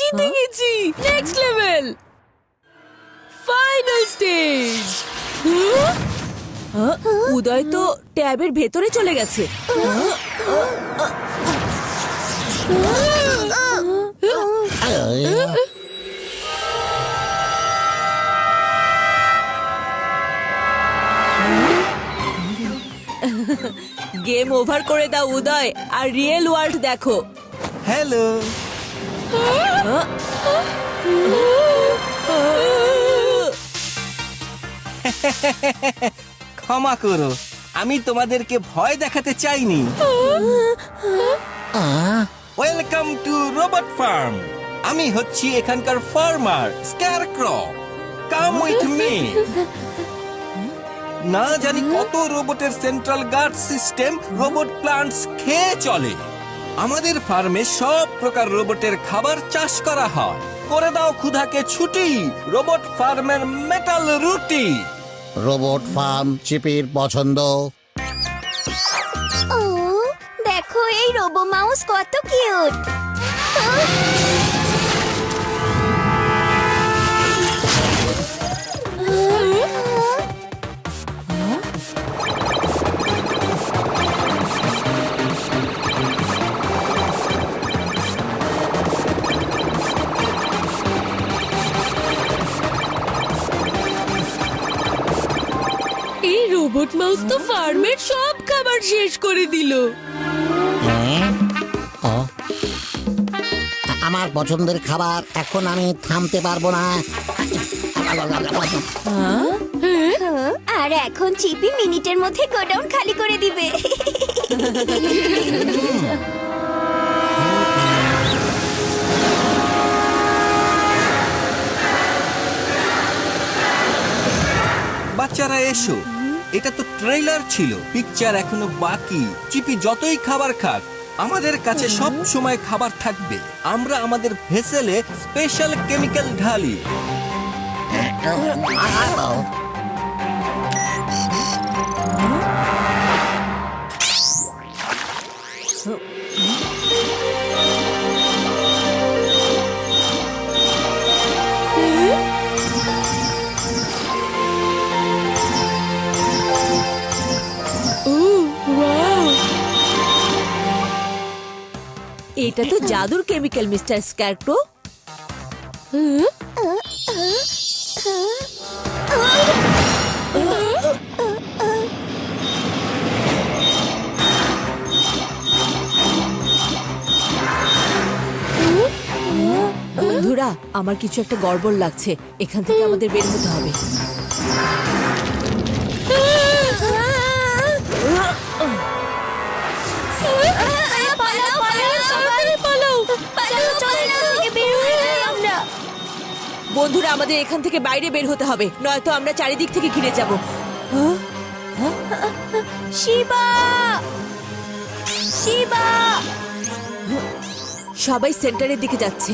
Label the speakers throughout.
Speaker 1: জিতে গেছি, next level, final stage. Uday তো ট্যাবের ভেতরে চলে গেছে। গেম ওভার করে দাও উদয়, আর রিয়েল ওয়ার্ল্ড দেখো।
Speaker 2: হ্যালো। ক্ষমা করো, আমি তোমাদেরকে ভয় দেখাতে চাইনি। Welcome to robot farm. আমি হচ্ছি এখানকার farmer scarecrow. Come with me. না জানি কত রোবটের central guard system robot plants খেয়ে চলে। আমাদের ফার্মে সব প্রকার রোবটের খাবার চাষ করা হয়। করে দাও ক্ষুধাকে ছুটি, রোবট ফার্মের মেটাল রুটি।
Speaker 3: রোবট ফার্ম চিপির পছন্দ।
Speaker 4: ও দেখো এই রোবো মাউস কত কিউট।
Speaker 1: এই রোবট মাউস তো ফার্মের সব খাবার শেষ করে দিল।
Speaker 3: আমার পছন্দের খাবার, এখন আমি থামতে পারবো না।
Speaker 4: আর এখন চিপি মিনিটের মধ্যে গোডাউন খালি করে দিবে।
Speaker 2: বাচ্চারা এসো, এটা তো ট্রেলার ছিল, পিকচার এখনো বাকি। চিপি যতই খাবার খাক, আমাদের কাছে সব সময় খাবার থাকবে। আমরা আমাদের ভেসেলে স্পেশাল কেমিক্যাল ঢালি।
Speaker 1: এটা তো জাদুর কেমিক্যাল মিস্টার স্ক্যারক্রো। বন্ধুরা, আমার কিছু একটা গড়বড় লাগছে, এখান থেকে আমাদের বের হতে হবে। বন্ধুরা, আমাদের এখান থেকে বাইরে বের হতে হবে, নয়তো আমরা চারিদিক থেকে ঘিরে যাব।
Speaker 4: শিবা, শিবা।
Speaker 1: সবাই সেন্টারের দিকে যাচ্ছে,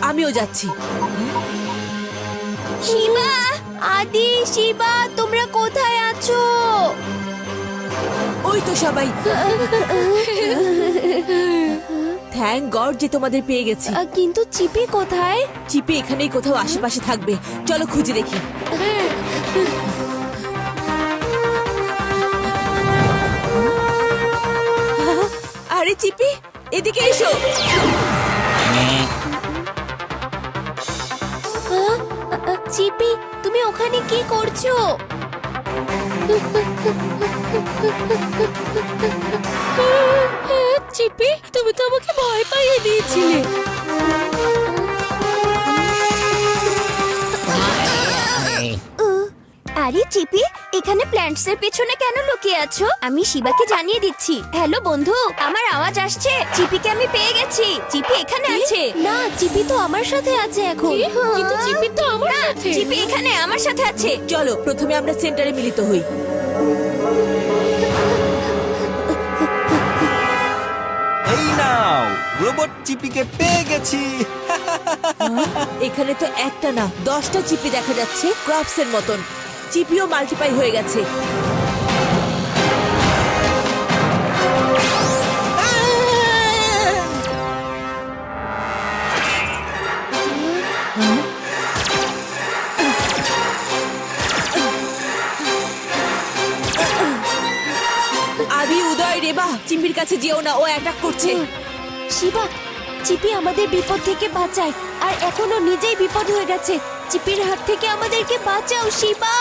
Speaker 1: আমিও যাচ্ছি।
Speaker 4: শিবা, আদি, শিবা, তোমরা কোথায় আছো?
Speaker 1: ওই তো সবাই। থ্যাংক গড যে তোমাদের পেয়ে গেছি।
Speaker 4: কিন্তু চিপি কোথায়?
Speaker 1: চিপি এখানেই কোথাও আশেপাশে থাকবে, চলো খুঁজে দেখি। আরে চিপি, এদিকে এসো।
Speaker 4: চিপি, তুমি ওখানে কি করছো?
Speaker 1: চিপি, তুমি তো আমাকে ভয় পাইয়ে দিয়েছিলে।
Speaker 4: আরে চিপি, এখানে প্ল্যান্টস এর পেছনে কেন লুকিয়ে আছো? আমি শিবাকে জানিয়ে দিচ্ছি। হ্যালো বন্ধু, আমার আওয়াজ আসছে? চিপিকে আমি পেয়ে গেছি। চিপি এখানে আছে।
Speaker 1: না, চিপি তো আমার সাথে আছে এখন। কিন্তু চিপি তো আমার সাথে।
Speaker 4: চিপি এখানে আমার সাথে আছে।
Speaker 1: চলো প্রথমে আমরা সেন্টারে মিলিত হই।
Speaker 2: এই নাও, রোবট চিপিকে পেয়ে গেছি।
Speaker 1: এখানে তো একটা না 10টা চিপি দেখা যাচ্ছে, ক্রপস এর মতন। চিপিও মাল্টিপ্লাই হয়ে গেছে। চিপির কাছে যেও না, ও অ্যাটাক করছে।
Speaker 4: শিবা, চিপি আমাদের বিপদ থেকে বাঁচায় আর এখনো নিজেই বিপদ হয়ে গেছে। চিপির হাত থেকে আমাদেরকে বাঁচাও শিবা।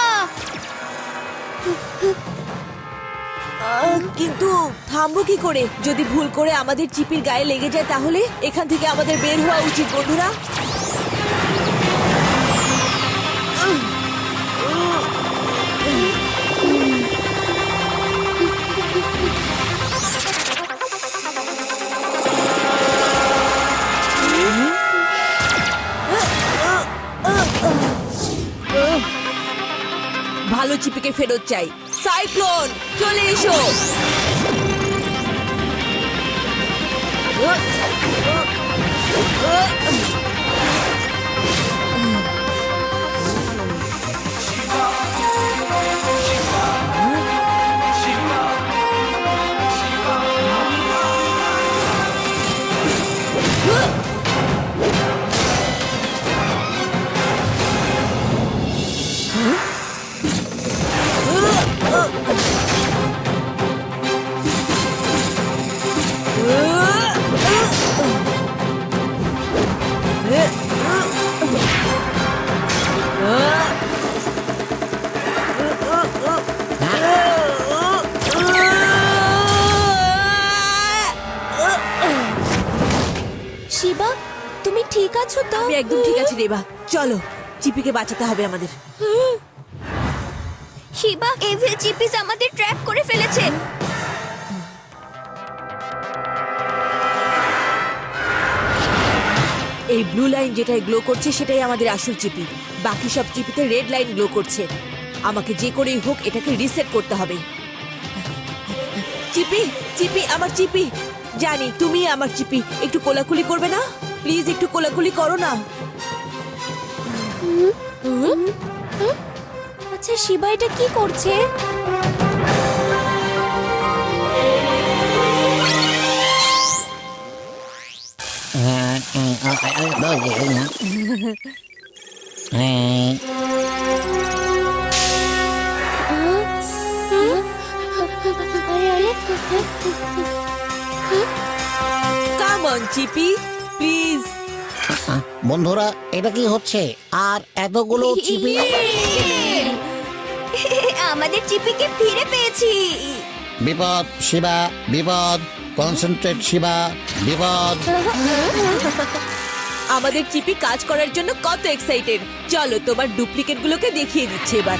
Speaker 1: কিন্তু থামবো কি করে? যদি ভুল করে আমাদের চিপির গায়ে লেগে যায় তাহলে এখান থেকে আমাদের বের হওয়া উচিত বন্ধুরা। ভালো চিপিকে ফেরত চাই। সাইক্লোন চলে এসো।
Speaker 4: শিবা, তুমি ঠিক আছো তো?
Speaker 1: আমি একদম ঠিক আছি রেবা, চলো চিপিকে বাঁচাতে হবে আমাদের।
Speaker 4: শিবা, এভিল চিপিস আমাদের ট্র্যাপ করে ফেলেছে।
Speaker 1: এই ব্লু লাইন যেটাই গ্লো করছে সেটাই আমাদের আসল চিপি। বাকি সব চিপিতে রেড লাইন গ্লো করছে। আমাকে যে করেই হোক এটাকে রিসেট করতে হবে। চিপি, চিপি, আমার চিপি। জানি তুমি আমার চিপি, একটু কোলাকুলি করবে না প্লিজ? একটু কোলাকুলি করো না।
Speaker 4: আচ্ছা শিবা, এটা কি করছে?
Speaker 1: Come on Chippy, please.
Speaker 3: বন্ধুরা, এটা কি হচ্ছে? আর এতগুলো চিপি।
Speaker 4: আমাদের চিপিকে ফিরে পেয়েছি।
Speaker 3: বিপদ শিবা, বিপদ। কনসেন্ট্রেট শিবা, বিপদ।
Speaker 1: আমাদের চিপি কাজ করার জন্য কত এক্সাইটেড। চলো তোমার ডুপ্লিকেট গুলোকে দেখিয়ে দিচ্ছি এবার।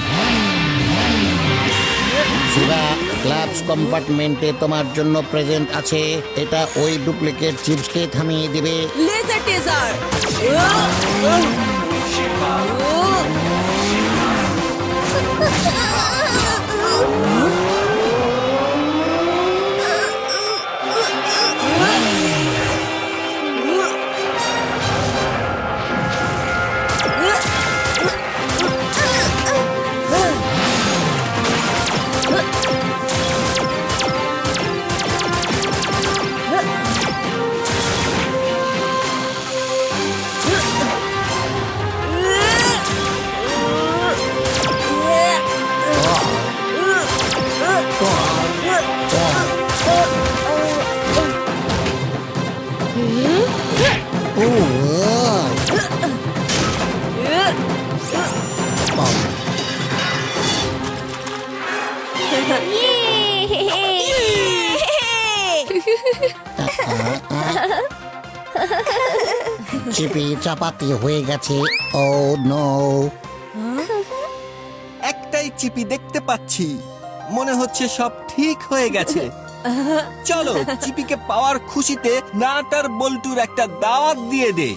Speaker 3: শিবা, ক্লাবস কম্পার্টমেন্টে তোমার জন্য প্রেজেন্ট আছে। এটা ওই ডুপ্লিকেট চিপসকে থামিয়ে দিবে।
Speaker 1: Laser taser.
Speaker 3: চিপি চাপাতি হয়ে গেছে। ও নো।
Speaker 2: একটাই চিপি দেখতে পাচ্ছি, মনে হচ্ছে সব ঠিক হয়ে গেছে। চলো চিপিকে পাওয়ার খুশিতে নাটার বল্টুর একটা দাওয়াত দিয়ে দে।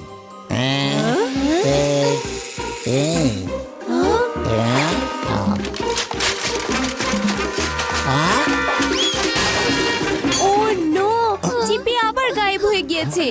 Speaker 4: ও নো, চিপি আবার গায়েব হয়ে গিয়েছে।